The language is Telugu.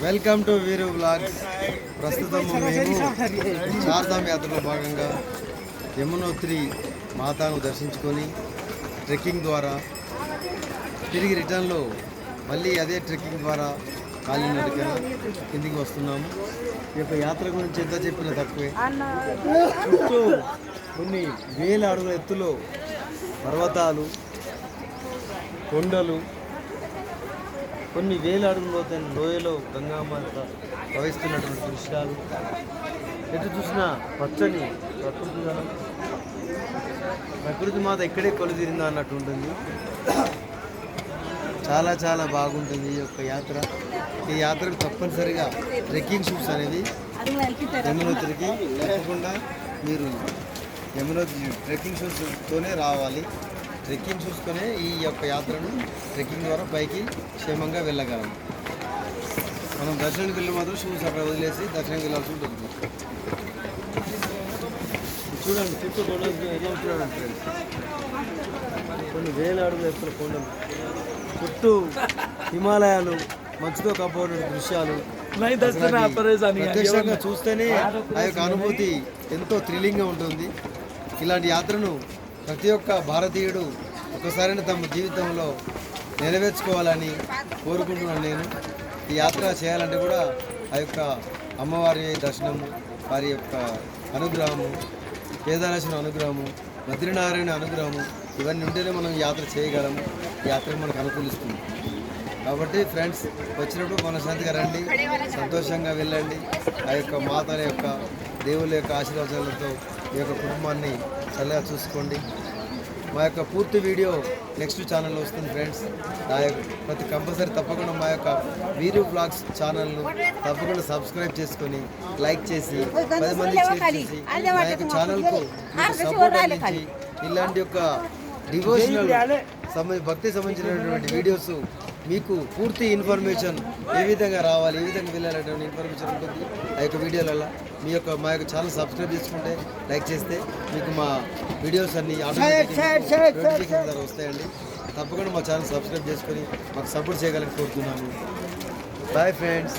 వెల్కమ్ టు వీరు వ్లాగ్స్. ప్రస్తుతం మేము చార్ధామ్ యాత్రలో భాగంగా యమునోత్రి మాతాను దర్శించుకొని ట్రెక్కింగ్ ద్వారా తిరిగి రిటర్న్లో మళ్ళీ అదే ట్రెక్కింగ్ ద్వారా కాలినడకన కిందికి వస్తున్నాము. ఈ యొక్క యాత్ర గురించి ఎంత చెప్పినా తక్కువే. చుట్టూ కొన్ని వేల అడుగుల ఎత్తులో పర్వతాలు, కొండలు, కొన్ని వేల అడుగుల లోతైన లోయలో గంగామాత ప్రవహిస్తున్నటువంటి దృశ్యాలు, ఎటు చూసినా పచ్చని ప్రకృతి మాత ఇక్కడే కొలుదిరిందా అన్నట్టు ఉంటుంది. చాలా చాలా బాగుంటుంది ఈ యొక్క యాత్ర. ఈ యాత్రకు తప్పనిసరిగా ట్రెక్కింగ్ షూస్ అనేది యమునోత్రికి తప్పకుండా మీరు యమునోత్రి ట్రెక్కింగ్ షూస్తోనే రావాలి. ట్రెక్కింగ్ షూస్తోనే ఈ యొక్క యాత్రను ట్రెక్కింగ్ ద్వారా పైకి క్షేమంగా వెళ్ళగలం. మనం దర్శనానికి వెళ్ళి మాత్రం షూస్ అక్కడ వదిలేసి దర్శనానికి వెళ్ళాల్సి ఉంటుంది. చూడండి చుట్టూ కొండలు ఎలా ఉంటున్నాడంటే కొన్ని వేల అడుగులు ఎత్తున కొండలు, చుట్టూ హిమాలయాలు, మంచుతో కప్పబడిన దృశ్యాలు ప్రత్యక్షంగా చూస్తేనే ఆ యొక్క అనుభూతి ఎంతో థ్రిల్లింగ్గా ఉంటుంది. ఇలాంటి యాత్రను ప్రతి ఒక్క భారతీయుడు ఒకసారైనా తమ జీవితంలో నెరవేర్చుకోవాలని కోరుకుంటున్నాను నేను. ఈ యాత్ర చేయాలంటే కూడా ఆ యొక్క అమ్మవారి దర్శనము, వారి యొక్క అనుగ్రహము, కేదారేశ్వర అనుగ్రహము, బద్రీనారాయణ అనుగ్రహము, ఇవన్నీ ఉంటేనే మనం యాత్ర చేయగలము. ఈ యాత్ర మనకు అనుకూలిస్తుంది. కాబట్టి ఫ్రెండ్స్, వచ్చినప్పుడు మనశ్శాంతిగా రండి, సంతోషంగా వెళ్ళండి. ఆ యొక్క మాతల యొక్క దేవుళ్ళ యొక్క ఆశీర్వాదాలతో ఈ యొక్క కుటుంబాన్ని చల్లగా చూసుకోండి. మా యొక్క పూర్తి వీడియో నెక్స్ట్ ఛానల్లో వస్తుంది ఫ్రెండ్స్. ప్రతి కంపల్సరీ తప్పకుండా మా యొక్క వీరు వ్లాగ్స్ ఛానల్ను తప్పకుండా సబ్స్క్రైబ్ చేసుకొని లైక్ చేసి 10 మందికి షేర్ చేసి మా యొక్క ఛానల్కు సపోర్ట్ అందించి ఇలాంటి యొక్క డివోషనల్ భక్తి సంబంధించినటువంటి వీడియోస్ మీకు పూర్తి ఇన్ఫర్మేషన్ ఏ విధంగా రావాలి, ఏ విధంగా వెళ్ళాలనేటువంటి ఇన్ఫర్మేషన్ ఉంటుంది ఆ యొక్క వీడియోలలో. మా యొక్క ఛానల్ సబ్స్క్రైబ్ చేసుకుంటే, లైక్ చేస్తే మీకు మా వీడియోస్ అన్ని నోటిఫికేషన్ ద్వారా వస్తాయండి. తప్పకుండా మా ఛానల్ సబ్స్క్రైబ్ చేసుకొని మాకు సపోర్ట్ చేయగలని కోరుతున్నాను. Bye friends.